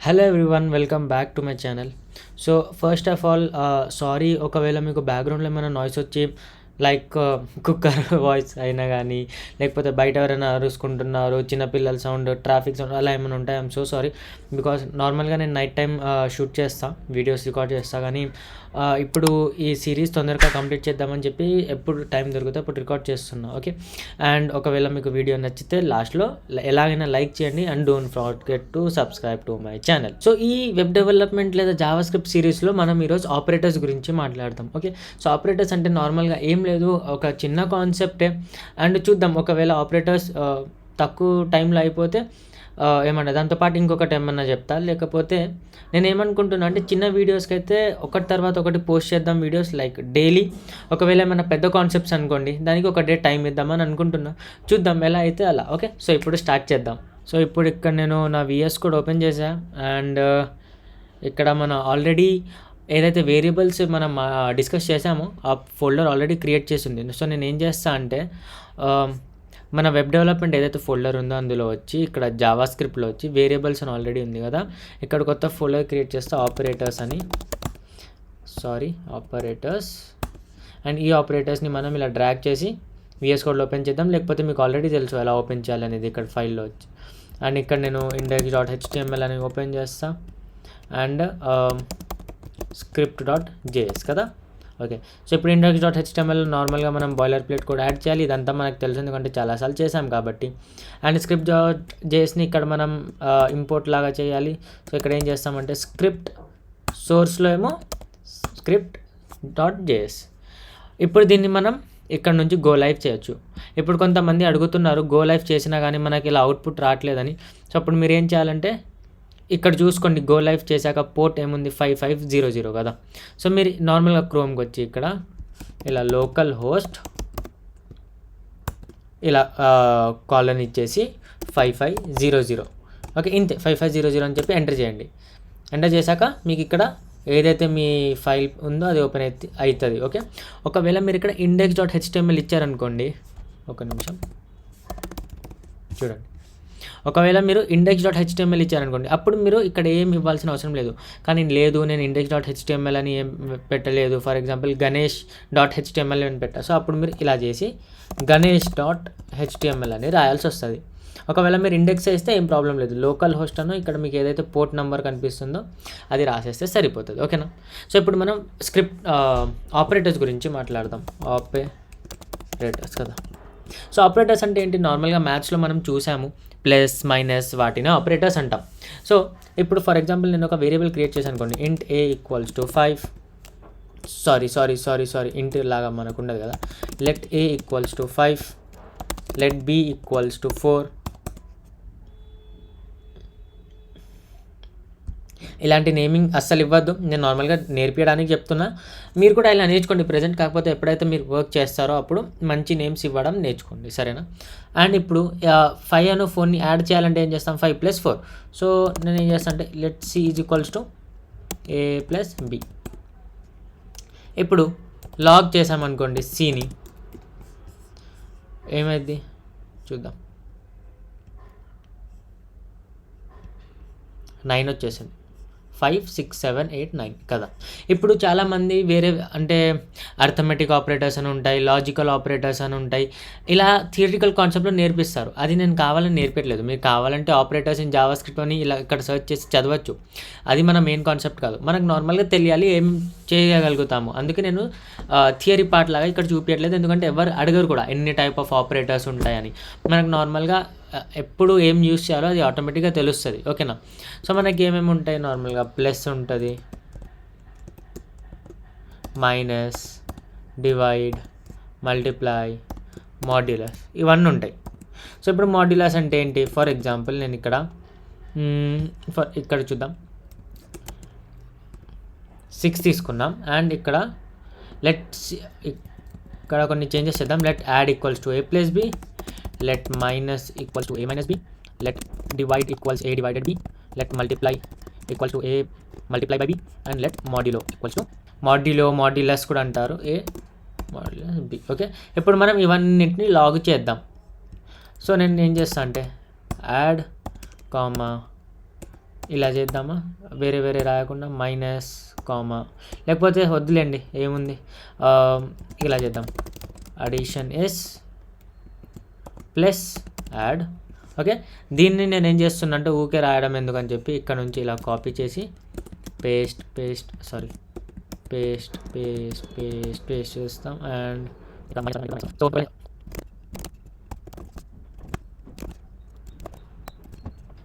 Hello everyone, welcome back to my channel. So first of all sorry ఒకవేళ మీకు బ్యాక్గ్రౌండ్లో ఏమైనా నాయిస్ వచ్చి లైక్ కుక్కర్ వాయిస్ అయినా కానీ, లేకపోతే బయట ఎవరైనా అరుచుకుంటున్నారు, చిన్నపిల్లల సౌండ్, ట్రాఫిక్ సౌండ్ అలా ఏమైనా ఉంటాయి. I'm so sorry. బికాస్ నార్మల్గా నేను నైట్ టైం షూట్ చేస్తాను, వీడియోస్ రికార్డ్ చేస్తాను. కానీ ఇప్పుడు ఈ సిరీస్ తొందరగా కంప్లీట్ చేద్దామని చెప్పి ఎప్పుడు టైం దొరికితే అప్పుడు రికార్డ్ చేస్తున్నా. ఓకే, అండ్ ఒకవేళ మీకు వీడియో నచ్చితే లాస్ట్లో ఎలాగైనా లైక్ చేయండి and don't forget to subscribe to my channel. So ఈ వెబ్ డెవలప్మెంట్ లేదా జావా స్క్రిప్ట్ సిరీస్లో మనం ఈరోజు ఆపరేటర్స్ గురించి మాట్లాడతాం. ఓకే, సో ఆపరేటర్స్ అంటే నార్మల్గా ఏం లేదు, ఒక చిన్న కాన్సెప్టే. అండ్ చూద్దాం, ఒకవేళ ఆపరేటర్స్ తక్కువ టైంలో అయిపోతే ఏమన్నా దాంతోపాటు ఇంకొకటి ఏమన్నా చెప్తా. లేకపోతే నేను ఏమనుకుంటున్నా అంటే చిన్న వీడియోస్కి అయితే ఒకటి తర్వాత ఒకటి పోస్ట్ చేద్దాం వీడియోస్, లైక్ డైలీ. ఒకవేళ ఏమైనా పెద్ద కాన్సెప్ట్స్ అనుకోండి, దానికి ఒక డే టైం ఇద్దామని అనుకుంటున్నా. చూద్దాం ఎలా అయితే అలా. ఓకే, సో ఇప్పుడు స్టార్ట్ చేద్దాం. సో ఇప్పుడు ఇక్కడ నేను నా విఎస్ కోడ్ ఓపెన్ చేశా. అండ్ ఇక్కడ మన ఆల్రెడీ ఏదైతే వేరియబుల్స్ మనం డిస్కస్ చేసామో ఆ ఫోల్డర్ ఆల్రెడీ క్రియేట్ చేసింది. సో నేను ఏం చేస్తా అంటే మన వెబ్ డెవలప్మెంట్ ఏదైతే ఫోల్డర్ ఉందో అందులో వచ్చి ఇక్కడ జావా స్క్రిప్ట్లో వచ్చి వేరియబుల్స్ అని ఆల్రెడీ ఉంది కదా, ఇక్కడ కొత్త ఫోల్డర్ క్రియేట్ చేస్తే ఆపరేటర్స్ అండ్ ఈ ఆపరేటర్స్ని మనం ఇలా డ్రాగ్ చేసి విఎస్ కోడ్లో ఓపెన్ చేద్దాం. లేకపోతే మీకు ఆల్రెడీ తెలుసు ఎలా ఓపెన్ చేయాలనేది ఇక్కడ ఫైల్లో వచ్చి. అండ్ ఇక్కడ నేను index.html అని ఓపెన్ చేస్తా. అండ్ script.js కదా. ఓకే, సో ఇప్పుడు index.html నార్మల్గా మనం బాయిలర్ ప్లేట్ కూడా యాడ్ చేయాలి. ఇదంతా మనకు తెలుసు, ఎందుకంటే చాలాసార్లు చేసాం కాబట్టి. అండ్ script.jsని ఇక్కడ మనం ఇంపోర్ట్ లాగా చేయాలి. సో ఇక్కడ ఏం చేస్తామంటే స్క్రిప్ట్ సోర్స్లో ఏమో script.js. ఇప్పుడు దీన్ని మనం ఇక్కడ నుంచి గో లైవ్ చేయొచ్చు. ఇప్పుడు కొంతమంది అడుగుతున్నారు గో లైవ్ చేసినా కానీ మనకి ఇలా అవుట్పుట్ రావట్లేదని. సో అప్పుడు మీరు ఏం చేయాలంటే ఇక్కడ చూసుకోండి, గో లైవ్ చేశాక పోర్ట్ ఏముంది 5500 కదా. సో మీరు నార్మల్గా క్రోమ్కి వచ్చి ఇక్కడ ఇలా లోకల్ హోస్ట్ ఇలా కాలన్ ఇచ్చేసి 5500. ఓకే, ఇంతే 5500 అని చెప్పి ఎంటర్ చేయండి. ఎంటర్ చేశాక మీకు ఇక్కడ ఏదైతే మీ ఫైల్ ఉందో అది ఓపెన్ అవుతుంది. ఓకే, ఒకవేళ మీరు ఇక్కడ index.html ఇచ్చారనుకోండి, ఒక నిమిషం చూడండి. ఒకవేళ మీరు index.html ఇచ్చారనుకోండి, అప్పుడు మీరు ఇక్కడ ఏం ఇవ్వాల్సిన అవసరం లేదు. కానీ లేదు, నేను index.html అని ఏం పెట్టలేదు, ఫర్ ఎగ్జాంపుల్ ganesh.html అని పెట్టా. సో అప్పుడు మీరు ఇలా చేసి ganesh.html అని రాయాల్సి వస్తుంది. ఒకవేళ మీరు ఇండెక్స్ చేస్తే ఏం ప్రాబ్లం లేదు, లోకల్ హోస్ట్ అను ఇక్కడ మీకు ఏదైతే పోర్ట్ నెంబర్ కనిపిస్తుందో అది రాసేస్తే సరిపోతుంది. ఓకేనా. సో ఇప్పుడు మనం స్క్రిప్ట్ ఆపరేటర్స్ గురించి మాట్లాడదాం. ఆపరేటర్స్ కదా. సో ఆపరేటర్స్ అంటే ఏంటి, నార్మల్గా మ్యాథ్స్లో మనం చూసాము, ప్లస్ మైనస్ వాటిని ఆపరేటర్స్ అంటాం. సో ఇప్పుడు ఫర్ ఎగ్జాంపుల్ నేను ఒక వేరియబుల్ క్రియేట్ చేశాను అనుకోండి, int a = 5. సారీ ఇంట్ లాగా మనకు ఉండదు కదా. let a = 5, let b = 4. ఇలాంటి నేమింగ్ అస్సలు ఇవ్వద్దు, నేను నార్మల్గా నేర్పించడానికి చెప్తున్నా. మీరు కూడా ఇలా నేర్చుకోండి ప్రజెంట్. కాకపోతే ఎప్పుడైతే మీరు వర్క్ చేస్తారో అప్పుడు మంచి నేమ్స్ ఇవ్వడం నేర్చుకోండి, సరేనా. అండ్ ఇప్పుడు 5 అను 4ని యాడ్ చేయాలంటే ఏం చేస్తాం, 5 + 4. సో నేను ఏం చేస్తాను అంటే let c = a + b. ఇప్పుడు లాగ్ చేసామనుకోండి సిని, ఏమైంది చూద్దాం, 9 వచ్చేసింది. 5 6 7 8 9 కదా. ఇప్పుడు చాలామంది వేరే అంటే అర్థమెటిక్ ఆపరేటర్స్ అని ఉంటాయి, లాజికల్ ఆపరేటర్స్ అని ఉంటాయి, ఇలా థియరిటికల్ కాన్సెప్ట్లో నేర్పిస్తారు. అది నేను కావాలని నేర్పించలేదు. మీరు కావాలంటే ఆపరేటర్స్ ఇన్ జావా స్క్రిప్ట్ అని ఇలా ఇక్కడ సెర్చ్ చేసి చదవచ్చు. అది మన మెయిన్ కాన్సెప్ట్ కాదు, మనకు నార్మల్గా తెలియాలి ఏం చేయగలుగుతాము. అందుకే నేను థియరీ పార్ట్ లాగా ఇక్కడ చూపించట్లేదు, ఎందుకంటే ఎవరు అడగరు కూడా ఎన్ని టైప్ ఆఫ్ ఆపరేటర్స్ ఉంటాయని. మనకు నార్మల్గా ఎప్పుడు ఏం యూస్ చేయాలో అది ఆటోమేటిక్గా తెలుస్తుంది. ఓకేనా. సో మనకి ఏమేమి ఉంటాయి, నార్మల్గా ప్లస్ ఉంటుంది, మైనస్, డివైడ్, మల్టిప్లై, మాడ్యులస్, ఇవన్నీ ఉంటాయి. సో ఇప్పుడు మాడ్యులస్ అంటే ఏంటి, ఫర్ ఎగ్జాంపుల్ నేను ఇక్కడ చూద్దాం, 6 తీసుకున్నాం. అండ్ ఇక్కడ ఇక్కడ కొన్ని చేంజెస్ చేద్దాం. let add = a + b, let minus = a - b, let divide = a / b, let multiply = a × b, and let modulo modulus కూడా అంటారు, a modulus b. ఓకే, ఇప్పుడు మనం ఇవన్నింటిని లాగ్ చేద్దాం. సో నేను ఏం చేస్తాను అంటే యాడ్ కామా ఇలా చేద్దామా, వేరే వేరే రాయకుండా మైనస్ కామా, లేకపోతే వద్దులేండి ఏముంది, ఇలా చేద్దాం, addition s plus add. Okay, దీన్ని నేను ఏం చేస్తున్నా అంటే ఊకే రాయడం ఎందుకని చెప్పి ఇక్కడ నుంచి ఇలా కాపీ చేసి పేస్ట్ చేస్తాం. అండ్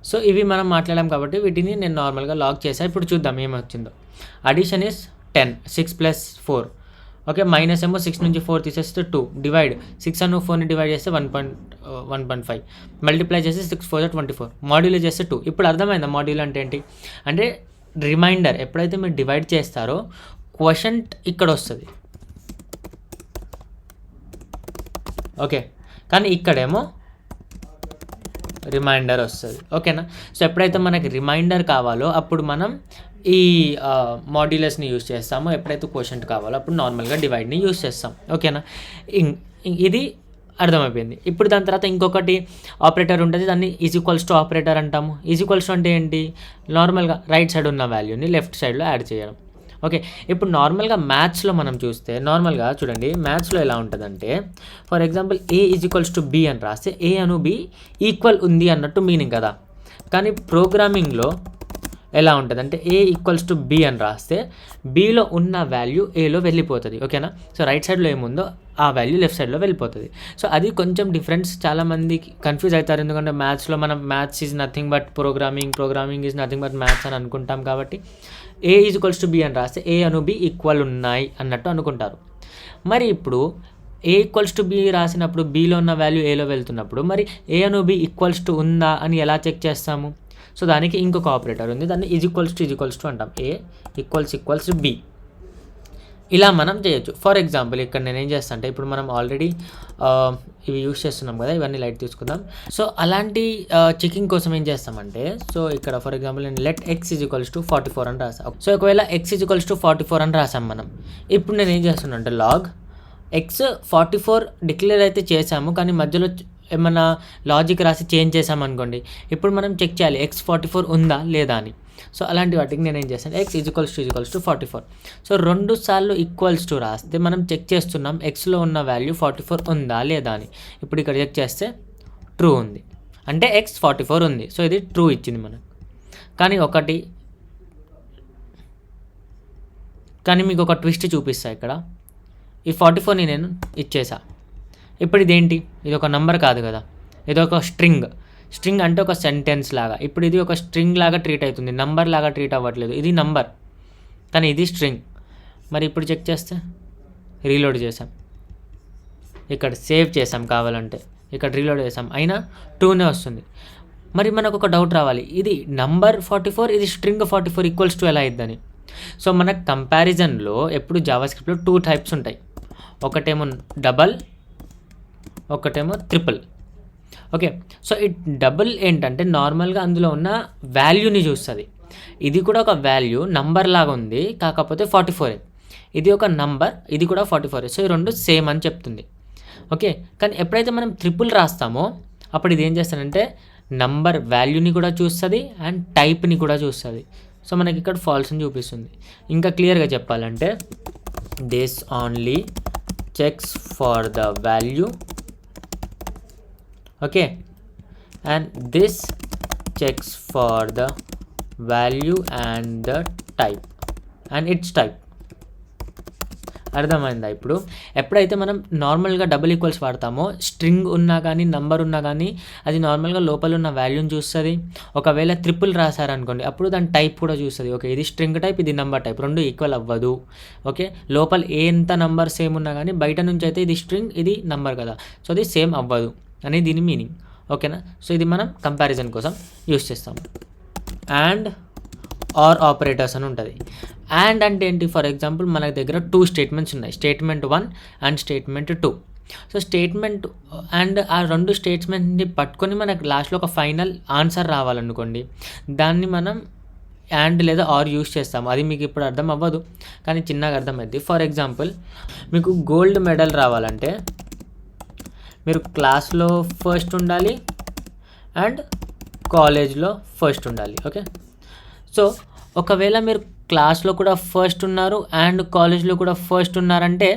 సో ఇవి మనం మాట్లాడాం కాబట్టి వీటిని నేను నార్మల్గా లాక్ చేసాను. ఇప్పుడు చూద్దాం ఏమొచ్చిందో. Addition is 10, 6 + 4. ఓకే, మైనస్ ఏమో 6 నుంచి 4 తీసేస్తే 2, డివైడ్ 6 అను 4ని డివైడ్ చేస్తే 1.5, మల్టిప్లై చేస్తే 6 4 24, మాడ్యూల్ చేస్తే 2. ఇప్పుడు అర్థమైందా మాడ్యూల్ అంటే ఏంటి అంటే రిమైండర్. ఎప్పుడైతే మీరు డివైడ్ చేస్తారో క్వోషంట్ ఇక్కడ వస్తుంది. ఓకే, కానీ ఇక్కడేమో రిమైండర్ వస్తుంది. ఓకేనా, సో ఎప్పుడైతే మనకి రిమైండర్ కావాలో అప్పుడు మనం ఈ మాడ్యులస్ని యూజ్ చేస్తాము, ఎప్పుడైతే క్వోషంట్ కావాలో అప్పుడు నార్మల్గా డివైడ్ని యూజ్ చేస్తాం. ఓకేనా, ఇది అర్థమైపోయింది. ఇప్పుడు దాని తర్వాత ఇంకొకటి ఆపరేటర్ ఉంటుంది, దాన్ని ఈజ్ ఈక్వల్స్ టు ఆపరేటర్ అంటాము. ఈజ్ ఈక్వల్స్ టు అంటే ఏంటి, నార్మల్గా రైట్ సైడ్ ఉన్న వాల్యూని లెఫ్ట్ సైడ్లో యాడ్ చేయడం. ఓకే, ఇప్పుడు నార్మల్గా మ్యాథ్స్లో మనం చూస్తే నార్మల్గా చూడండి, మ్యాథ్స్లో ఎలా ఉంటుందంటే for example A is equals to be అని రాస్తే ఏ అను బి ఈక్వల్ ఉంది అన్నట్టు మీనింగ్ కదా. కానీ ప్రోగ్రామింగ్లో ఎలా ఉంటుంది అంటే ఏ ఈక్వల్స్ టు బి అని రాస్తే బిలో ఉన్న వాల్యూ ఏలో వెళ్ళిపోతుంది. ఓకేనా, సో రైట్ సైడ్లో ఏముందో ఆ వాల్యూ లెఫ్ట్ సైడ్లో వెళ్ళిపోతుంది. సో అది కొంచెం డిఫరెన్స్, చాలామందికి కన్ఫ్యూజ్ అవుతారు. ఎందుకంటే మ్యాథ్స్లో మనం maths is nothing but programming is nothing but maths అని అనుకుంటాం. కాబట్టి ఏ ఈజ్ ఈక్వల్స్ టు బి అని రాస్తే ఏ అను బి ఈక్వల్ ఉన్నాయి అన్నట్టు అనుకుంటారు. మరి ఇప్పుడు ఏ ఈక్వల్స్ టు బి రాసినప్పుడు బిలో ఉన్న వాల్యూ ఏలో వెళ్తున్నప్పుడు మరి ఏ అను బి ఈక్వల్స్ టు ఉందా అని ఎలా చెక్ చేస్తాము? సో దానికి ఇంకొక ఆపరేటర్ ఉంది, దాన్ని ఈజ్ ఈక్వల్స్ టు అంటాం. ఏ ఈక్వల్స్ బి, ఇలా మనం చేయొచ్చు. ఫర్ ఎగ్జాంపుల్ ఇక్కడ నేను ఏం చేస్తాను అంటే ఇప్పుడు మనం ఆల్రెడీ ఇవి యూస్ చేస్తున్నాం కదా, ఇవన్నీ లైట్ తీసుకుందాం. సో అలాంటి చెకింగ్ కోసం ఏం చేస్తామంటే, సో ఇక్కడ ఫర్ ఎగ్జాంపుల్ నేను let X is equals to 44 అని రాసాం. సో ఒకవేళ ఎక్స్ ఈజ్ ఈక్వల్స్ టు 44 అని రాసాం మనం. ఇప్పుడు నేను ఏం చేస్తున్నా అంటే లాగ్ ఎక్స్ 44 డిక్లేర్ అయితే చేసాము, కానీ మధ్యలో ఏమన్నా లాజిక్ రాసి చేంజ్ చేసామనుకోండి, ఇప్పుడు మనం చెక్ చేయాలి ఎక్స్ 44 ఉందా లేదా అని. సో అలాంటి వాటికి నేను ఏం చేస్తాను, X is equals to 44. So 2 సార్లు ఈక్వల్స్ టు రాస్తే మనం చెక్ చేస్తున్నాం ఎక్స్లో ఉన్న వాల్యూ 44 ఉందా లేదా అని. ఇప్పుడు ఇక్కడ చెక్ చేస్తే ట్రూ ఉంది, అంటే ఎక్స్ 44 ఉంది. సో ఇది ట్రూ ఇచ్చింది మనకు. కానీ మీకు ఒక ట్విస్ట్ చూపిస్తా. ఇక్కడ ఈ 44ని నేను ఇచ్చేసా. ఇప్పుడు ఇదేంటి, ఇది ఒక నంబర్ కాదు కదా, ఇది ఒక స్ట్రింగ్ అంటే ఒక సెంటెన్స్ లాగా. ఇప్పుడు ఇది ఒక స్ట్రింగ్ లాగా ట్రీట్ అవుతుంది, నంబర్ లాగా ట్రీట్ అవ్వట్లేదు. ఇది నంబర్ కానీ ఇది స్ట్రింగ్. మరి ఇప్పుడు చెక్ చేస్తే రీలోడ్ చేసాం, ఇక్కడ సేవ్ చేసాం, కావాలంటే ఇక్కడ రీలోడ్ చేసాం, అయినా ట్రూనే వస్తుంది. మరి మనకు ఒక డౌట్ రావాలి, ఇది నంబర్ 44, ఇది స్ట్రింగ్ 44 ఈక్వల్స్ టు ఎలా ఇద్దని. సో మన కంపారిజన్లో ఎప్పుడు జావాస్క్రిప్ట్లో 2 టైప్స్ ఉంటాయి, ఒకటేమో డబల్, ఒకటేమో ట్రిపుల్. ఓకే, సో ఈ డబుల్ ఏంటంటే నార్మల్గా అందులో ఉన్న వాల్యూని చూస్తుంది. ఇది కూడా ఒక వాల్యూ నంబర్ లాగా ఉంది, కాకపోతే 44. ఇది ఒక నంబర్, ఇది కూడా 44. సో ఈ రెండు సేమ్ అని చెప్తుంది. ఓకే, కానీ ఎప్పుడైతే మనం ట్రిపుల్ రాస్తామో అప్పుడు ఇది ఏం చేస్తానంటే నంబర్ వాల్యూని కూడా చూస్తుంది అండ్ టైప్ని కూడా చూస్తుంది. సో మనకి ఇక్కడ ఫాల్స్ అని చూపిస్తుంది. ఇంకా క్లియర్గా చెప్పాలంటే this only checks for the value, okay, and this checks for the value and the type and its type. అర్థమైందా? ఇప్పుడు ఎప్పుడైతే మనం నార్మల్గా డబుల్ ఈక్వల్స్ వాడతామో స్ట్రింగ్ ఉన్నా కానీ నంబర్ ఉన్నా కానీ అది నార్మల్గా లోపల ఉన్న వాల్యూని చూస్తుంది. ఒకవేళ ట్రిపుల్ రాశారనుకోండి అప్పుడు దాని టైప్ కూడా చూస్తుంది. ఓకే, ఇది స్ట్రింగ్ టైప్, ఇది నెంబర్ టైప్, రెండు ఈక్వల్ అవ్వదు. ఓకే, లోపల ఎంత నంబర్ సేమ్ ఉన్నా కానీ బయట నుంచి అయితే ఇది స్ట్రింగ్, ఇది నంబర్ కదా, సో అది సేమ్ అవ్వదు అని దీని మీనింగ్. ఓకేనా, సో ఇది మనం కంపారిజన్ కోసం యూస్ చేస్తాం. అండ్ ఆర్ ఆపరేటర్స్ అని ఉంటుంది. అండ్ అంటే ఏంటి, ఫర్ ఎగ్జాంపుల్ మన దగ్గర 2 స్టేట్మెంట్స్ ఉన్నాయి, statement 1 and statement 2. So statement and ఆ 2 స్టేట్మెంట్ని పట్టుకొని మనకు లాస్ట్లో ఒక ఫైనల్ ఆన్సర్ రావాలనుకోండి, దాన్ని మనం అండ్ లేదా ఆర్ యూస్ చేస్తాము. అది మీకు ఇప్పుడు అర్థం అవ్వదు కానీ చిన్నగా అర్థమైంది. ఫర్ ఎగ్జాంపుల్ మీకు గోల్డ్ మెడల్ రావాలంటే మీరు క్లాస్లో ఫస్ట్ ఉండాలి అండ్ కాలేజ్లో ఫస్ట్ ఉండాలి. ఓకే, సో ఒకవేళ మీరు క్లాస్లో కూడా ఫస్ట్ ఉన్నారు అండ్ కాలేజ్లో కూడా ఫస్ట్ ఉన్నారంటే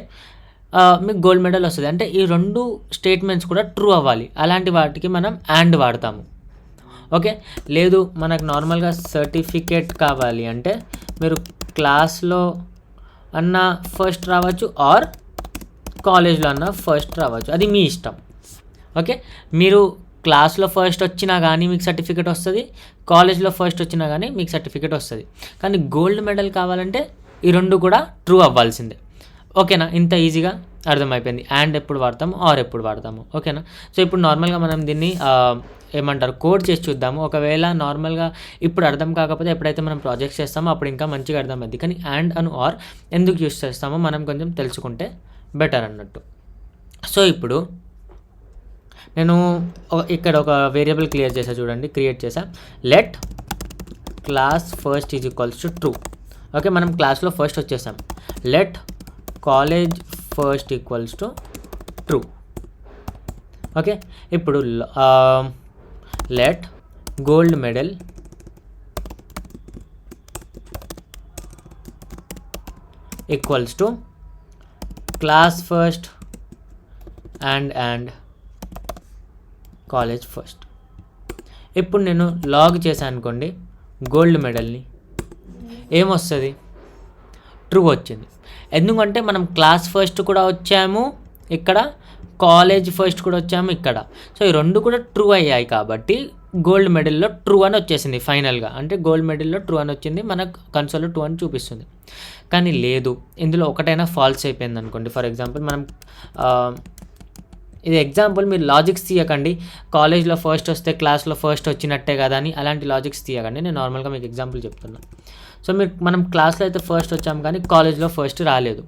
మీకు గోల్డ్ మెడల్ వస్తుంది. అంటే ఈ 2 స్టేట్మెంట్స్ కూడా ట్రూ అవ్వాలి. అలాంటి వాటికి మనం అండ్ వాడతాము. ఓకే, లేదు మనకు నార్మల్గా సర్టిఫికేట్ కావాలి అంటే మీరు క్లాస్లో అన్న ఫస్ట్ రావచ్చు ఆర్ కాలేజ్లో అన్న ఫస్ట్ రావచ్చు, అది మీ ఇష్టం. ఓకే, మీరు క్లాస్లో ఫస్ట్ వచ్చినా కానీ మీకు సర్టిఫికేట్ వస్తుంది, కాలేజ్లో ఫస్ట్ వచ్చినా కానీ మీకు సర్టిఫికేట్ వస్తుంది. కానీ గోల్డ్ మెడల్ కావాలంటే ఈ 2 కూడా ట్రూ అవ్వాల్సిందే. ఓకేనా, ఇంత ఈజీగా అర్థమైపోయింది. అండ్ ఎప్పుడు వాడతాము, ఆర్ ఎప్పుడు వాడతాము. ఓకేనా, సో ఇప్పుడు నార్మల్గా మనం దీన్ని ఏమంటారు కోడ్ చేసి చూద్దాము. ఒకవేళ నార్మల్గా ఇప్పుడు అర్థం కాకపోతే ఎప్పుడైతే మనం ప్రాజెక్ట్స్ చేస్తామో అప్పుడు ఇంకా మంచిగా అర్థమైంది. కానీ అండ్ అను ఆర్ ఎందుకు యూస్ చేస్తామో మనం కొంచెం తెలుసుకుంటే బెటర్ అన్నట్టు. సో ఇప్పుడు నేను ఇక్కడ ఒక వేరియబుల్ క్రియేట్ చేసా. Let class first is equals to true. Okay, మనం క్లాస్లో ఫస్ట్ వచ్చేసాం. Let college first equals to true. Okay, ఇప్పుడు let gold medal equals to class first and college first. ఇప్పుడు నేను లాగ్ చేశాను అనుకోండి గోల్డ్ మెడల్ని, ఏమొస్తుంది? ట్రూ వచ్చింది. ఎందుకంటే మనం క్లాస్ ఫస్ట్ కూడా వచ్చాము ఇక్కడ, కాలేజ్ ఫస్ట్ కూడా వచ్చాము ఇక్కడ. సో ఈ 2 కూడా ట్రూ అయ్యాయి కాబట్టి గోల్డ్ మెడల్లో ట్రూ అని వచ్చేసింది ఫైనల్గా. అంటే గోల్డ్ మెడల్లో ట్రూ అని వచ్చింది, మనకు కన్సోల్లో ట్రూ అని చూపిస్తుంది. కానీ లేదు, ఇందులో ఒకటైనా ఫాల్స్ అయిపోయింది అనుకోండి. ఫర్ ఎగ్జాంపుల్ మనం ఇది ఎగ్జాంపుల్, మీరు లాజిక్స్ తీయకండి. కాలేజ్లో ఫస్ట్ వస్తే క్లాస్లో ఫస్ట్ వచ్చినట్టే కదా అని అలాంటి లాజిక్స్ తీయకండి. నేను నార్మల్గా మీకు ఎగ్జాంపుల్ చెప్తున్నా. సో మనం క్లాస్లో అయితే ఫస్ట్ వచ్చాము కానీ కాలేజ్లో ఫస్ట్ రాలేదు.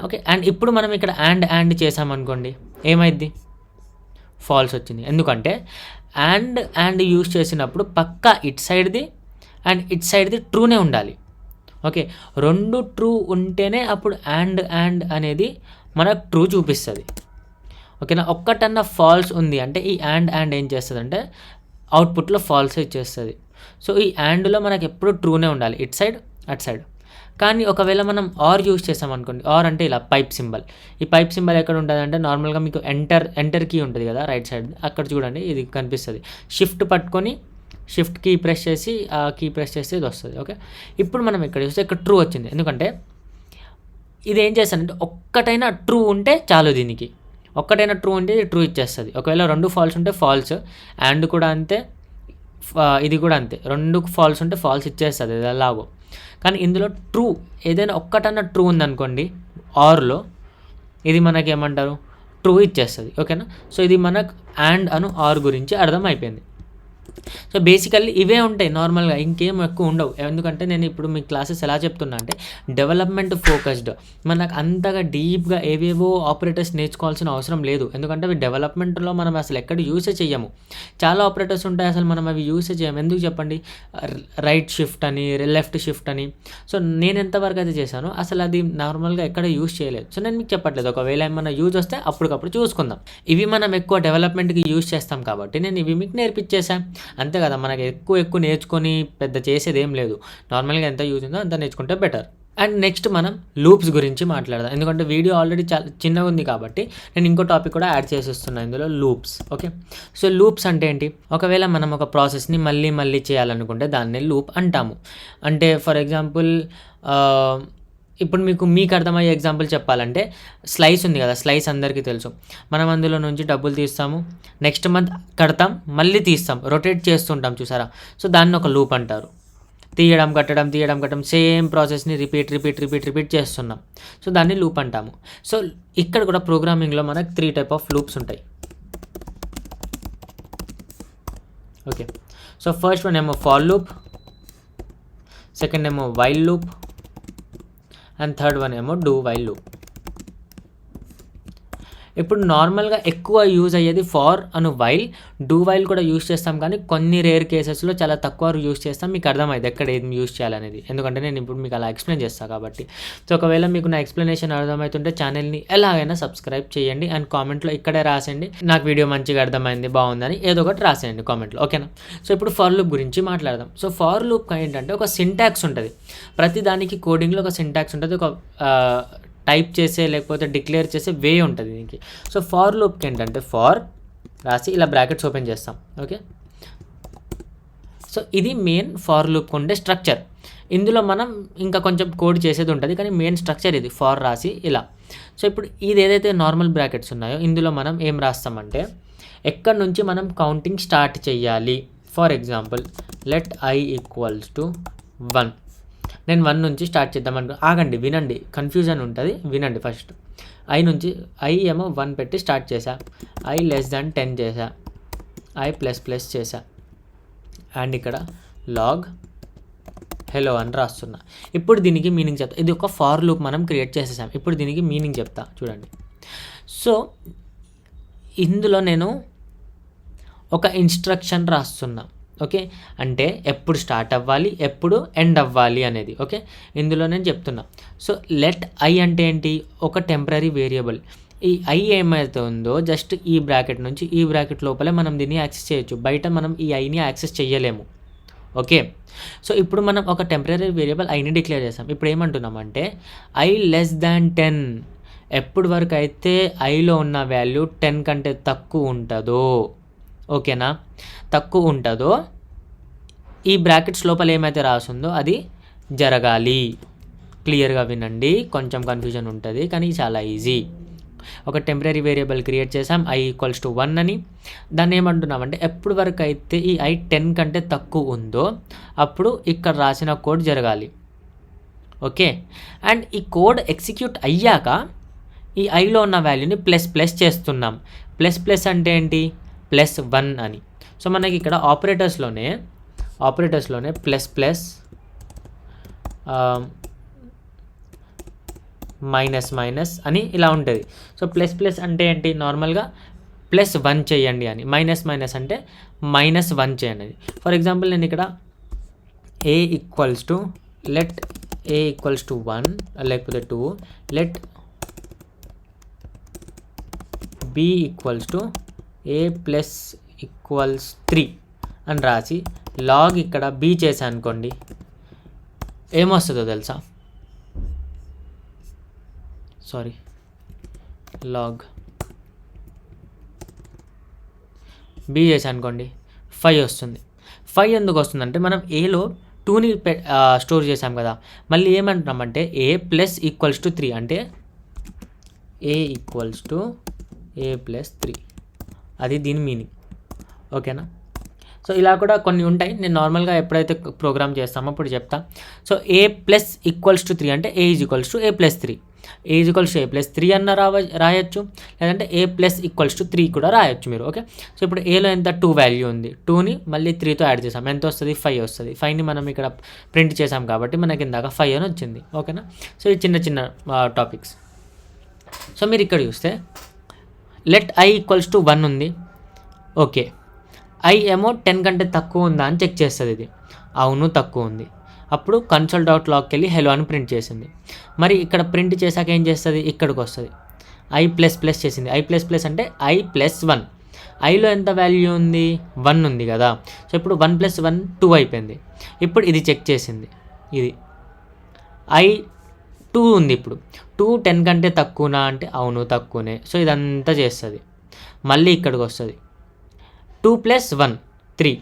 ఓకే, అండ్ ఇప్పుడు మనం ఇక్కడ అండ్ చేసామనుకోండి, ఏమైద్ది? ఫాల్స్ వచ్చింది. ఎందుకంటే అండ్ యూజ్ చేసినప్పుడు పక్కా ఇట్ సైడ్ది ట్రూనే ఉండాలి. ఓకే, 2 ట్రూ ఉంటేనే అప్పుడు అండ్ అనేది మనకు ట్రూ చూపిస్తుంది. ఓకేనా, ఒక్కటన్నా ఫాల్స్ ఉంది అంటే ఈ అండ్ ఏం చేస్తుంది అంటే అవుట్పుట్లో ఫాల్స్ ఇచ్చేస్తుంది. సో ఈ అండ్లో మనకు ఎప్పుడు ట్రూనే ఉండాలి, ఇట్ సైడ్ అట్ సైడ్. కానీ ఒకవేళ మనం ఆర్ యూజ్ చేసామనుకోండి, ఆర్ అంటే ఇలా పైప్ సింబల్. ఈ పైప్ సింబల్ ఎక్కడ ఉంటుంది అంటే నార్మల్గా మీకు ఎంటర్ కీ ఉంటుంది కదా రైట్ సైడ్, అక్కడ చూడండి ఇది కనిపిస్తుంది. షిఫ్ట్ పట్టుకొని షిఫ్ట్ కీ ప్రెస్ చేసి ఆ కీ ప్రెస్ చేస్తే ఇది వస్తుంది. ఓకే, ఇప్పుడు మనం ఇక్కడ చూస్తే ఇక్కడ ట్రూ వచ్చింది. ఎందుకంటే ఇది ఏం చేస్తానంటే ఒక్కటైనా ట్రూ ఉంటే చాలు, దీనికి ఒక్కటైనా ట్రూ ఉంటే ఇది ట్రూ ఇచ్చేస్తుంది. ఒకవేళ 2 ఫాల్స్ ఉంటే ఫాల్స్, అండ్ కూడా అంతే, ఇది కూడా అంతే. 2 ఫాల్స్ ఉంటే ఫాల్స్ ఇచ్చేస్తుంది ఇది ఎలాగో. కానీ ఇందులో ట్రూ ఏదైనా ఒక్కటన్నా ట్రూ ఉందనుకోండి ఆర్లో, ఇది మనకి ఏమంటారు ట్రూ ఇచ్చేస్తుంది. ఓకేనా, సో ఇది మనకు అండ్ అను ఆర్ గురించి అర్థం అయిపోయింది. సో బేసికల్లీ ఇవే ఉంటాయి నార్మల్గా, ఇంకేం ఎక్కువ ఉండవు. ఎందుకంటే నేను ఇప్పుడు మీ క్లాసెస్ ఎలా చెప్తున్నా అంటే డెవలప్మెంట్ ఫోకస్డ్, మనకు అంతగా డీప్గా ఏవేవో ఆపరేటర్స్ నేర్చుకోవాల్సిన అవసరం లేదు. ఎందుకంటే అవి డెవలప్మెంట్లో మనం అసలు ఎక్కడ యూసేజ్ చేయము. చాలా ఆపరేటర్స్ ఉంటాయి అసలు మనం అవి యూసేజ్ చేయము. ఎందుకు చెప్పండి? రైట్ షిఫ్ట్ అని, లెఫ్ట్ షిఫ్ట్ అని. సో నేను ఎంతవరకు అయితే చేశానో అసలు అది నార్మల్గా ఎక్కడ యూజ్ చేయలేదు. సో నేను మీకు చెప్పట్లేదు, ఒకవేళ ఏమన్నా యూజ్ వస్తే అప్పటికప్పుడు చూసుకుందాం. ఇవి మనం ఎక్కువ డెవలప్మెంట్కి యూజ్ చేస్తాం కాబట్టి నేను ఇవి మీకు నేర్పించేసాను అంతే కదా. మనకి ఎక్కువ నేర్చుకొని పెద్ద చేసేది ఏం లేదు. నార్మల్గా ఎంత యూజ్ ఉందో అంత నేర్చుకుంటే బెటర్. అండ్ నెక్స్ట్ మనం లూప్స్ గురించి మాట్లాడదాం. ఎందుకంటే వీడియో ఆల్రెడీ చాలా చిన్నగా ఉంది కాబట్టి నేను ఇంకో టాపిక్ కూడా యాడ్ చేసేస్తున్నాను ఇందులో, లూప్స్. ఓకే, సో లూప్స్ అంటే ఏంటి? ఒకవేళ మనం ఒక ప్రాసెస్ని మళ్ళీ చేయాలనుకుంటే దాన్ని లూప్ అంటాము. అంటే ఫర్ ఎగ్జాంపుల్ ఇప్పుడు మీకు అర్థమయ్యే ఎగ్జాంపుల్ చెప్పాలంటే స్లైస్ ఉంది కదా, స్లైస్ అందరికీ తెలుసు. మనం అందులో నుంచి డబ్బులు తీస్తాము, నెక్స్ట్ మంత్ కడతాం, మళ్ళీ తీస్తాం, రొటేట్ చేస్తుంటాం చూసారా. సో దాన్ని ఒక లూప్ అంటారు. తీయడం కట్టడం సేమ్ ప్రాసెస్ని రిపీట్ చేస్తున్నాం. సో దాన్ని లూప్ అంటాము. సో ఇక్కడ కూడా ప్రోగ్రామింగ్లో మనకు 3 టైప్ ఆఫ్ లూప్స్ ఉంటాయి. ఓకే, సో ఫస్ట్ వన్ ఏమో ఫార్ లూప్, సెకండ్ ఏమో while loop, and third one ఏమో డూ వైల్ లూప్. ఇప్పుడు నార్మల్గా ఎక్కువ యూజ్ అయ్యేది ఫార్ అను వైల్, డూ వైల్ కూడా యూజ్ చేస్తాం, కానీ కొన్ని రేర్ కేసెస్లో చాలా తక్కువ యూజ్ చేస్తాం. మీకు అర్థమైంది ఎక్కడ ఏది యూజ్ చేయాలనేది, ఎందుకంటే నేను ఇప్పుడు మీకు అలా ఎక్స్ప్లెయిన్ చేస్తాను కాబట్టి. సో ఒకవేళ మీకు నా ఎక్స్ప్లెనేషన్ అర్థమవుతుంటే ఛానల్ని ఎలాగైనా సబ్స్క్రైబ్ చేయండి అండ్ కామెంట్లో ఇక్కడే రాసేయండి నాకు వీడియో మంచిగా అర్థమైంది, బాగుందని ఏదో ఒకటి రాసేయండి కామెంట్లో, ఓకేనా. సో ఇప్పుడు ఫార్ లూప్ గురించి మాట్లాడదాం. సో ఫార్ లూప్ ఏంటంటే ఒక సింటాక్స్ ఉంటుంది, ప్రతి దానికి కోడింగ్లో ఒక సింటాక్స్ ఉంటుంది, ఒక టైప్ చేసే లేకపోతే డిక్లేర్ చేసే వే ఉంటుంది దీనికి. సో ఫార్ లూప్కి ఏంటంటే ఫార్ రాసి ఇలా బ్రాకెట్స్ ఓపెన్ చేస్తాం, ఓకే. సో ఇది మెయిన్ ఫార్ లూప్కి ఉండే స్ట్రక్చర్. ఇందులో మనం ఇంకా కొంచెం కోడ్ చేసేది ఉంటుంది, కానీ మెయిన్ స్ట్రక్చర్ ఇది, ఫార్ రాసి ఇలా. సో ఇప్పుడు ఇది ఏదైతే నార్మల్ బ్రాకెట్స్ ఉన్నాయో ఇందులో మనం ఏం రాస్తామంటే ఎక్కడి నుంచి మనం కౌంటింగ్ స్టార్ట్ చేయాలి. For example let i equals to 1. నేను 1 నుంచి స్టార్ట్ చేద్దాం ఆగండి, వినండి, కన్ఫ్యూజన్ ఉంటుంది, వినండి. ఫస్ట్ i ఏమో 1 పెట్టి స్టార్ట్ చేశా, i less than 10 చేశా, i ++ చేశా, అండ్ ఇక్కడ లాగ్ హెలో అని రాస్తున్నా. ఇప్పుడు దీనికి మీనింగ్ చెప్తా. ఇది ఒక ఫార్ లూప్ మనం క్రియేట్ చేసేసాం. ఇప్పుడు దీనికి మీనింగ్ చెప్తా చూడండి. సో ఇందులో నేను ఒక ఇన్స్ట్రక్షన్ రాస్తున్నా, ఓకే. అంటే ఎప్పుడు స్టార్ట్ అవ్వాలి, ఎప్పుడు ఎండ్ అవ్వాలి అనేది, ఓకే. ఇందులో నేను చెప్తున్నా. సో లెట్ i అంటే ఏంటి, ఒక టెంపరీ వేరియబుల్. ఈ i ఏమైతే ఉందో జస్ట్ ఈ బ్రాకెట్ నుంచి ఈ బ్రాకెట్ లోపలే మనం దీన్ని యాక్సెస్ చేయొచ్చు, బయట మనం ఈ iని యాక్సెస్ చేయలేము, ఓకే. సో ఇప్పుడు మనం ఒక టెంపరీ వేరియబుల్ iని డిక్లేర్ చేస్తాం. ఇప్పుడు ఏమంటున్నామంటే i less than 10, ఎప్పుడు వరకు అయితే iలో ఉన్న వాల్యూ 10 కంటే తక్కువ ఉంటుందో, ఓకేనా, తక్కువ ఉంటుందో ఈ బ్రాకెట్స్ లోపల ఏమైతే రాసిందో అది జరగాలి. క్లియర్గా వినండి, కొంచెం కన్ఫ్యూజన్ ఉంటుంది కానీ చాలా ఈజీ. ఒక టెంపరీ వేరియబుల్ క్రియేట్ చేసాం i ఈక్వల్స్ టు 1 అని. దాన్ని ఏమంటున్నామంటే ఎప్పుడు వరకు అయితే ఈ i 10 కంటే తక్కువ ఉందో అప్పుడు ఇక్కడ రాసిన కోడ్ జరగాలి, ఓకే. అండ్ ఈ కోడ్ ఎగ్జిక్యూట్ అయ్యాక ఈ iలో ఉన్న వాల్యూని ++ చేస్తున్నాం. ++ అంటే ఏంటి, +1 అని. సో మనకి ఇక్కడ ఆపరేటర్స్లోనే మైనస్ అని ఇలా ఉంటుంది. సో ++ అంటే ఏంటి, నార్మల్గా +1 చేయండి అని, మైనస్ అంటే -1 చేయండి. ఫర్ ఎగ్జాంపుల్ నేను ఇక్కడ a ఈక్వల్స్ టు 1 లేకపోతే 2, let b equals to a + 3 అని రాసి లాగ్ ఇక్కడ b చేశాను అనుకోండి, ఏమొస్తుందో తెలుసా, లాగ్ b చేశాను అనుకోండి 5 వస్తుంది. 5 ఎందుకు వస్తుందంటే మనం ఏలో 2ని స్టోర్ చేసాం కదా. మళ్ళీ ఏమంటున్నామంటే a + 3 అంటే a ఈక్వల్స్ టు a + 3, అది దీని మీనింగ్, ఓకేనా. సో ఇలా కూడా కొన్ని ఉంటాయి, నేను నార్మల్గా ఎప్పుడైతే ప్రోగ్రామ్ చేస్తామో అప్పుడు చెప్తా. సో a + 3 అంటే a = a + 3, a = a + 3 అన్న రాయొచ్చు, లేదంటే a + 3 కూడా రాయొచ్చు మీరు, ఓకే. సో ఇప్పుడు ఏలో ఎంత 2 వాల్యూ ఉంది, 2ని మళ్ళీ 3తో యాడ్ చేసాం, ఎంత వస్తుంది, 5 వస్తుంది. 5ని మనం ఇక్కడ ప్రింట్ చేసాం కాబట్టి మనకి ఇందాక 5 అని వచ్చింది, ఓకేనా. సో ఈ చిన్న టాపిక్స్. సో మీరు ఇక్కడ చూస్తే లెట్ i ఈక్వల్స్ టు 1 ఉంది, ఓకే. i ఏమో 10 కంటే తక్కువ ఉందా అని చెక్ చేస్తుంది ఇది, అవును తక్కువ ఉంది. అప్పుడు console.logకి వెళ్ళి హెలో అని ప్రింట్ చేసింది. మరి ఇక్కడ ప్రింట్ చేశాక ఏం చేస్తుంది, ఇక్కడికి వస్తుంది i++ చేసింది. i++ అంటే i + 1, iలో ఎంత వాల్యూ ఉంది, 1 ఉంది కదా. సో ఇప్పుడు 1 + 1 2 అయిపోయింది. ఇప్పుడు ఇది చెక్ చేసింది, ఇది i 2 ఉంది. ఇప్పుడు 2 10 కంటే తక్కువనా అంటే అవును తక్కువనే. సో ఇదంతా చేస్తుంది. మళ్ళీ ఇక్కడికి వస్తుంది 2 + 1 3,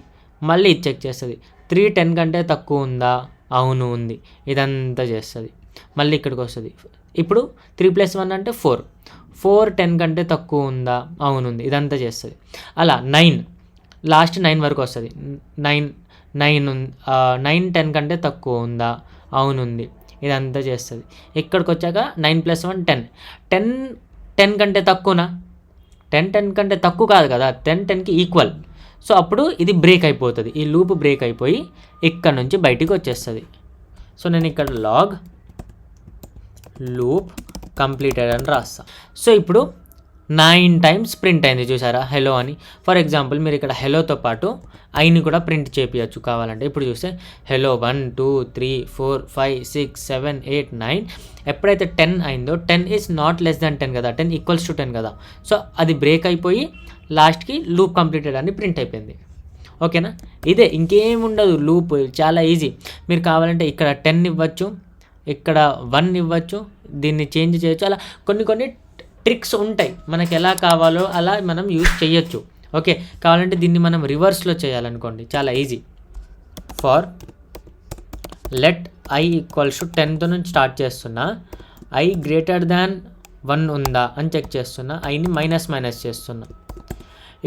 మళ్ళీ ఇది చెక్ చేస్తుంది 3 10 కంటే తక్కువ ఉందా, అవును ఉంది, ఇదంతా చేస్తుంది. మళ్ళీ ఇక్కడికి వస్తుంది. ఇప్పుడు 3 + 1 అంటే 4 10 కంటే తక్కువ ఉందా, అవును ఉంది, ఇదంతా చేస్తుంది. అలా 9 లాస్ట్ 9 వరకు వస్తుంది. 9 10 కంటే తక్కువ ఉందా, అవును ఉంది, ఇదంతా చేస్తుంది. ఇక్కడికి వచ్చాక 9 + 1 10 10 కంటే తక్కువనా, 10 కంటే తక్కువ కాదు కదా, 10కి ఈక్వల్. సో అప్పుడు ఇది బ్రేక్ అయిపోతుంది, ఈ లూప్ బ్రేక్ అయిపోయి ఇక్కడ నుంచి బయటికి వచ్చేస్తుంది. సో నేను ఇక్కడ లూప్ కంప్లీటెడ్ అని రాస్తా. సో ఇప్పుడు 9 టైమ్స్ ప్రింట్ అయింది చూసారా హెలో అని. ఫర్ ఎగ్జాంపుల్ మీరు ఇక్కడ హెలోతో పాటు ఐని కూడా ప్రింట్ చేపియచ్చు కావాలంటే. ఇప్పుడు చూస్తే హెలో 1 2 3 4 5 6 7 8 9. ఎప్పుడైతే 10 అయిందో 10 ఈజ్ నాట్ లెస్ దాన్ 10 కదా, 10 ఈక్వల్స్ టు 10 కదా. సో అది బ్రేక్ అయిపోయి లాస్ట్కి లూప్ కంప్లీటెడ్ అని ప్రింట్ అయిపోయింది. ఓకేనా, ఇదే ఇంకేం ఉండదు లూప్, చాలా ఈజీ. మీరు కావాలంటే ఇక్కడ 10 ఇవ్వచ్చు, ఇక్కడ 1 ఇవ్వచ్చు, దీన్ని చేంజ్ చేయొచ్చు. అలా కొన్ని ట్రిక్స్ ఉంటాయి, మనకి ఎలా కావాలో అలా మనం యూజ్ చేయొచ్చు. ఓకే, కావాలంటే దీన్ని మనం రివర్స్లో చేయాలనుకోండి, చాలా easy. For let I equals to 10తో నుంచి స్టార్ట్ చేస్తున్నా, ఐ గ్రేటర్ దాన్ 1 ఉందా అని చెక్ చేస్తున్నా, ఐని మైనస్ చేస్తున్నా.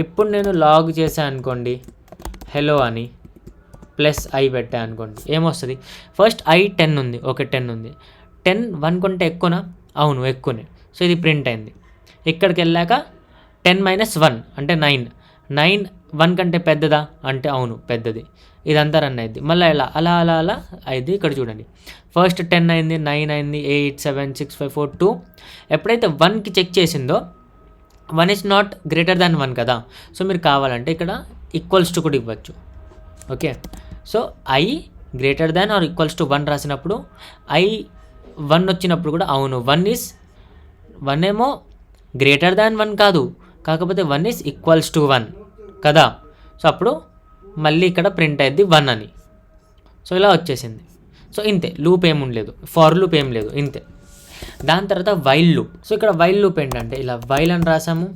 ఇప్పుడు నేను లాగ్ చేశాను అనుకోండి హెలో అని, ప్లస్ ఐ పెట్టా అనుకోండి, ఏమొస్తుంది? ఫస్ట్ ఐ 10 ఉంది, ఓకే 10 ఉంది. 10 1 కంటే ఎక్కువనా? అవును ఎక్కువనే. సో ఇది ప్రింట్ అయింది. ఇక్కడికి వెళ్ళాక 10 - 1 అంటే 9. 9 1 కంటే పెద్దదా అంటే అవును పెద్దది. ఇదంతా రన్ అయింది. మళ్ళీ అలా అయింది. ఇక్కడ చూడండి, ఫస్ట్ 10 అయింది, 9 అయింది, 8 7 6 5 4 2. ఎప్పుడైతే 1కి చెక్ చేసిందో 1 ఈజ్ నాట్ గ్రేటర్ దాన్ 1 కదా. సో మీరు కావాలంటే ఇక్కడ ఈక్వల్స్ టు కూడా ఇవ్వచ్చు. Okay, so I greater than or equals to 1 రాసినప్పుడు ఐ 1 వచ్చినప్పుడు కూడా అవును 1 ఏమో గ్రేటర్ దాన్ 1 కాదు, కాకపోతే 1 ఈజ్ ఈక్వల్స్ టు 1 కదా. సో అప్పుడు మళ్ళీ ఇక్కడ ప్రింట్ అయ్యింది 1 అని. సో ఇలా వచ్చేసింది. సో ఇంతే, లూప్ ఏమి ఉండలేదు, ఫార్ లూప్ ఏం లేదు, ఇంతే. దాని తర్వాత వైల్ లూప్. సో ఇక్కడ వైల్ లూప్ ఏంటంటే ఇలా వైల్ అని రాసాము,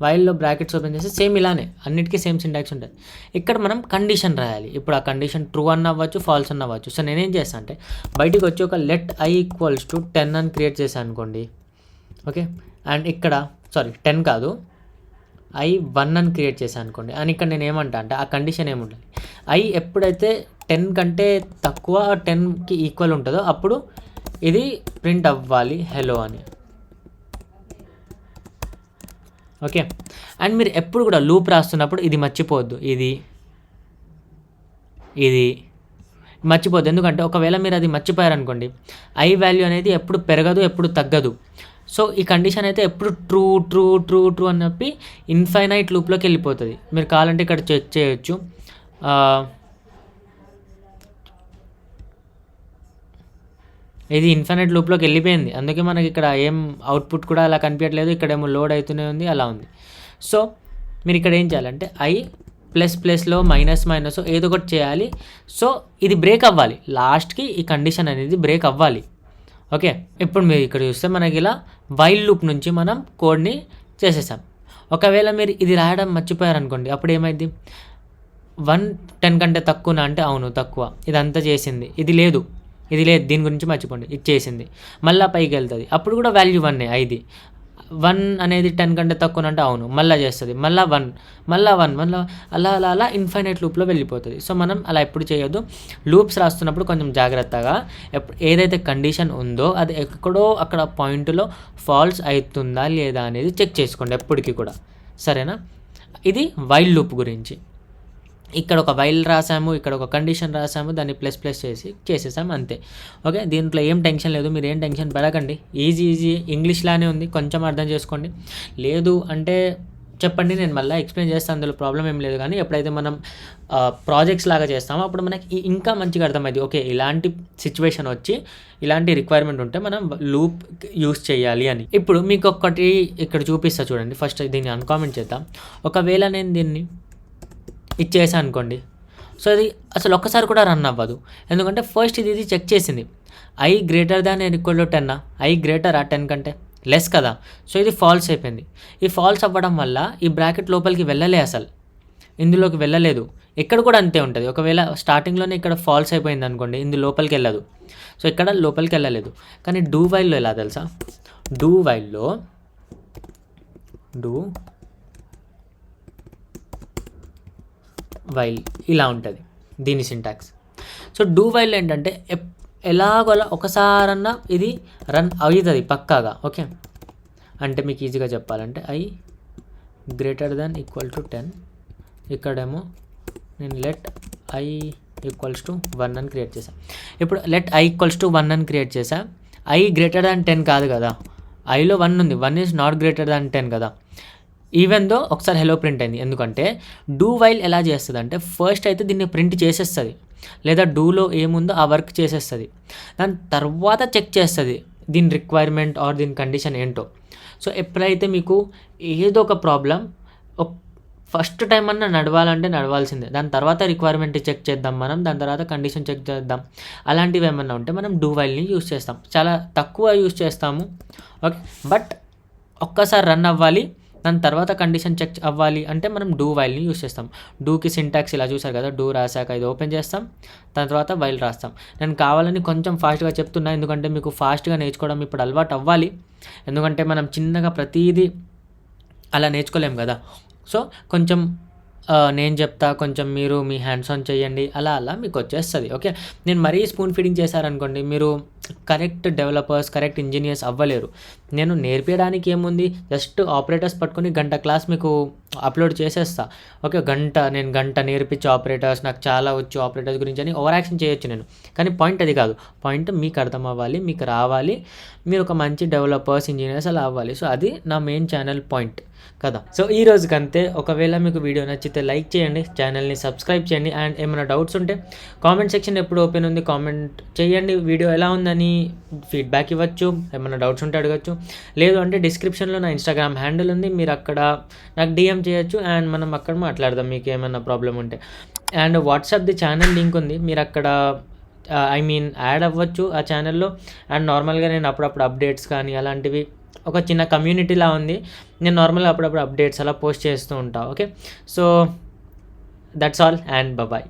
వైల్లో బ్రాకెట్స్ ఓపెన్ చేసి సేమ్ ఇలానే అన్నిటికీ సేమ్ సింటాక్స్ ఉంటుంది. ఇక్కడ మనం కండిషన్ రాయాలి. ఇప్పుడు ఆ కండిషన్ ట్రూ అన్న అవ్వచ్చు, ఫాల్స్ అన్న అవ్వచ్చు. సో నేనేం చేస్తాను అంటే బయటికి వచ్చి ఒక లెట్ ఐ ఈక్వల్స్ టు 10 అని క్రియేట్ చేశాను అనుకోండి. ఓకే, అండ్ ఇక్కడ 10 కాదు, ఐ 1 అని క్రియేట్ చేశాను అనుకోండి. అని ఇక్కడ నేను ఏమంటా అంటే ఆ కండిషన్ ఏముండాలి, ఐ ఎప్పుడైతే 10 కంటే తక్కువ 10కి ఈక్వల్ ఉంటుందో అప్పుడు ఇది ప్రింట్ అవ్వాలి హెలో అని. ఓకే, అండ్ మీరు ఎప్పుడు కూడా లూప్ రాస్తున్నప్పుడు ఇది మర్చిపోవద్దు, ఇది మర్చిపోద్దు. ఎందుకంటే ఒకవేళ మీరు అది మర్చిపోయారనుకోండి ఐ వాల్యూ అనేది ఎప్పుడు పెరగదు, ఎప్పుడు తగ్గదు. సో ఈ కండిషన్ అయితే ఎప్పుడు ట్రూ ట్రూ ట్రూ ట్రూ అని చెప్పి ఇన్ఫైనైట్ లూప్లోకి వెళ్ళిపోతుంది. మీరు కావాలంటే ఇక్కడ చెక్ చేయొచ్చు. ఇది ఇన్ఫైనైట్ లూప్లోకి వెళ్ళిపోయింది, అందుకే మనకి ఇక్కడ ఏం అవుట్పుట్ కూడా అలా కనిపించట్లేదు. ఇక్కడేమో లోడ్ అవుతూనే ఉంది, అలా ఉంది. సో మీరు ఇక్కడ ఏం చేయాలంటే ఐ ప్లస్లో మైనస్ ఏదో ఒకటి చేయాలి. సో ఇది బ్రేక్ అవ్వాలి, లాస్ట్కి ఈ కండిషన్ అనేది బ్రేక్ అవ్వాలి. ఓకే, ఇప్పుడు మీరు ఇక్కడ చూస్తే మనకి ఇలా వైల్ లూప్ నుంచి మనం కోడ్ని చేసేసాం. ఒకవేళ మీరు ఇది రాయడం మర్చిపోయారనుకోండి, అప్పుడు ఏమైంది? 1 10 కంటే తక్కువనా అంటే అవును తక్కువ, ఇదంతా చేసింది. ఇది లేదు, దీని గురించి మర్చిపోండి, ఇది చేసింది. మళ్ళీ పైకి వెళ్తుంది, అప్పుడు కూడా వాల్యూ 1 ఐది. 1 అనేది 10 కంటే తక్కువ అంటే అవును, మళ్ళీ చేస్తుంది, మళ్ళీ 1 మళ్ళీ అలా ఇన్ఫైనైట్ లూప్లో వెళ్ళిపోతుంది. సో మనం అలా ఎప్పుడు చేయొద్దు. లూప్స్ రాస్తున్నప్పుడు కొంచెం జాగ్రత్తగా ఏదైతే కండిషన్ ఉందో అది ఎక్కడో అక్కడ పాయింట్లో ఫాల్స్ అవుతుందా లేదా అనేది చెక్ చేసుకోండి ఎప్పటికీ కూడా, సరేనా? ఇది వైల్ లూప్ గురించి. ఇక్కడ ఒక వైల్ రాసాము, ఇక్కడ ఒక కండిషన్ రాసాము, దాన్ని ప్లస్ చేసేసాము అంతే. ఓకే, దీంట్లో ఏం టెన్షన్ లేదు, మీరు ఏం టెన్షన్ పడకండి. ఈజీ ఇంగ్లీష్లానే ఉంది, కొంచెం అర్థం చేసుకోండి. లేదు అంటే చెప్పండి, నేను మళ్ళీ ఎక్స్ప్లెయిన్ చేస్తాను, అందులో ప్రాబ్లం ఏం లేదు. కానీ ఎప్పుడైతే మనం ప్రాజెక్ట్స్ లాగా చేస్తామో అప్పుడు మనకి ఇంకా మంచిగా అర్థమైంది. ఓకే, ఇలాంటి సిచ్యువేషన్ వచ్చి ఇలాంటి రిక్వైర్మెంట్ ఉంటే మనం లూప్ యూస్ చేయాలి అని. ఇప్పుడు మీకు ఒకటి ఇక్కడ చూపిస్తా చూడండి. ఫస్ట్ దీన్ని అన్కామెంట్ చేద్దాం. ఒకవేళ నేను దీన్ని ఇచ్చేసాను అనుకోండి, సో అది అసలు ఒక్కసారి కూడా రన్ అవ్వదు. ఎందుకంటే ఫస్ట్ ఇది చెక్ చేసింది, I greater than or equal to 10, I greater 10 కంటే లెస్ కదా. సో ఇది ఫాల్స్ అయిపోయింది. ఈ ఫాల్స్ అవ్వడం వల్ల ఈ బ్రాకెట్ లోపలికి వెళ్ళలే, అసలు ఇందులోకి వెళ్ళలేదు. ఇక్కడ కూడా అంతే ఉంటుంది. ఒకవేళ స్టార్టింగ్లోనే ఇక్కడ ఫాల్స్ అయిపోయింది అనుకోండి, ఇందు లోపలికి వెళ్ళదు. సో ఇక్కడ లోపలికి వెళ్ళలేదు. కానీ డూ వైల్లో ఎలా తెలుసా? డూ వైల్లో వైల్ ఇలా ఉంటుంది దీని సింటాక్స్. సో డూ వైల్ ఏంటంటే ఎలాగోలా ఒకసారన్నా ఇది రన్ అవుతుంది పక్కాగా. ఓకే, అంటే మీకు ఈజీగా చెప్పాలంటే I greater than equal to 10, ఇక్కడేమో నేను లెట్ ఐ ఈక్వల్స్ టు 1 అని క్రియేట్ చేశాను. ఇప్పుడు లెట్ ఐ ఈక్వల్స్ టు 1 అని క్రియేట్ చేశా. ఐ గ్రేటర్ దాన్ 10 కాదు కదా, ఐలో 1 ఉంది. 1 ఈజ్ నాట్ గ్రేటర్ దాన్ 10 కదా! ఈవెన్ దో ఒకసారి హెలో ప్రింట్ అయింది. ఎందుకంటే డూ వైల్ ఎలా చేస్తదంటే ఫస్ట్ అయితే దీన్ని ప్రింట్ చేసేస్తది. లేదా డూలో ఏముందో ఆ వర్క్ చేసేస్తది. దాని తర్వాత చెక్ చేస్తది దీని రిక్వైర్మెంట్ ఆర్ దీని కండిషన్ ఏంటో. సో ఎప్పుడైతే మీకు ఏదో ఒక ప్రాబ్లమ్ ఫస్ట్ టైం అన్నా నడవాలంటే నడవాల్సిందే. దాని తర్వాత రిక్వైర్మెంట్ చెక్ చేద్దాం మనం. దాని తర్వాత కండిషన్ చెక్ చేద్దాం. అలాంటివి ఏమన్నా ఉంటే మనం డూ వైల్‌ని యూజ్ చేస్తాం. చాలా తక్కువ యూజ్ చేస్తాము. ఓకే. బట్ ఒక్కసారి రన్ అవ్వాలి. దాని తర్వాత కండిషన్ చెక్ అవ్వాలి అంటే మనం డూ వైల్‌ని యూజ్ చేస్తాం. డూకి సింటాక్స్ ఇలా చూసారు కదా! డూ రాసాక ఇది ఓపెన్ చేస్తాం. దాని తర్వాత వైల్ రాస్తాం. నేను కావాలని కొంచెం ఫాస్ట్‌గా చెప్తున్నా. ఎందుకంటే మీకు ఫాస్ట్‌గా నేర్చుకోవడం ఇప్పుడు అలవాటు అవ్వాలి. ఎందుకంటే మనం చిన్నగా ప్రతీదీ అలా నేర్చుకోలేం కదా! సో కొంచెం నేను చెప్తా, కొంచెం మీరు మీ హ్యాండ్స్ ఆన్ చేయండి. అలా అలా మీకు వచ్చేస్తది. ఓకే. నేను మరీ స్పూన్ ఫీడింగ్ చేశారనుకోండి, మీరు కరెక్ట్ డెవలపర్స్, కరెక్ట్ ఇంజినియర్స్ అవ్వలేరు. నేను నేర్పియడానికి ఏముంది, జస్ట్ ఆపరేటర్స్ పట్టుకొని గంట క్లాస్ మీకు అప్లోడ్ చేసేస్తా. ఓకే. నేను గంట నేర్పించే ఆపరేటర్స్, నాకు చాలా వచ్చు ఆపరేటర్స్ గురించి అని ఓవర్ యాక్షన్ చేయొచ్చు నేను. కానీ పాయింట్ అది కాదు. పాయింట్ మీకు అర్థం అవ్వాలి, మీకు రావాలి, మీరు ఒక మంచి డెవలపర్స్, ఇంజినియర్స్ అలా అవ్వాలి. సో అది నా మెయిన్ ఛానల్ పాయింట్ కదా! సో ఈ రోజుకంతే. ఒకవేళ మీకు వీడియో నచ్చితే లైక్ చేయండి, ఛానల్‌ని సబ్స్క్రైబ్ చేయండి. అండ్ ఏమైనా డౌట్స్ ఉంటే కామెంట్ సెక్షన్ ఎప్పుడు ఓపెన్ ఉంది, కామెంట్ చేయండి. వీడియో ఎలా ఉందని ఫీడ్బ్యాక్ ఇవ్వచ్చు, ఏమైనా డౌట్స్ ఉంటే అడగచ్చు. లేదు అంటే డిస్క్రిప్షన్లో నా ఇన్స్టాగ్రామ్ హ్యాండిల్ ఉంది, మీరు అక్కడ నాకు DM చేయొచ్చు. అండ్ మనం అక్కడ మాట్లాడదాం మీకు ఏమైనా ప్రాబ్లం ఉంటే. అండ్ వాట్సాప్‌ది ఛానల్ లింక్ ఉంది, మీరు అక్కడ యాడ్ అవ్వచ్చు ఆ ఛానల్లో. అండ్ నార్మల్గా నేను అప్పుడప్పుడు అప్డేట్స్ కానీ అలాంటివి, ఒక చిన్న కమ్యూనిటీలా ఉంది. నేను నార్మల్గా అప్పుడప్పుడు అప్డేట్స్ అలా పోస్ట్ చేస్తూ ఉంటా. Okay. So that's all and bye.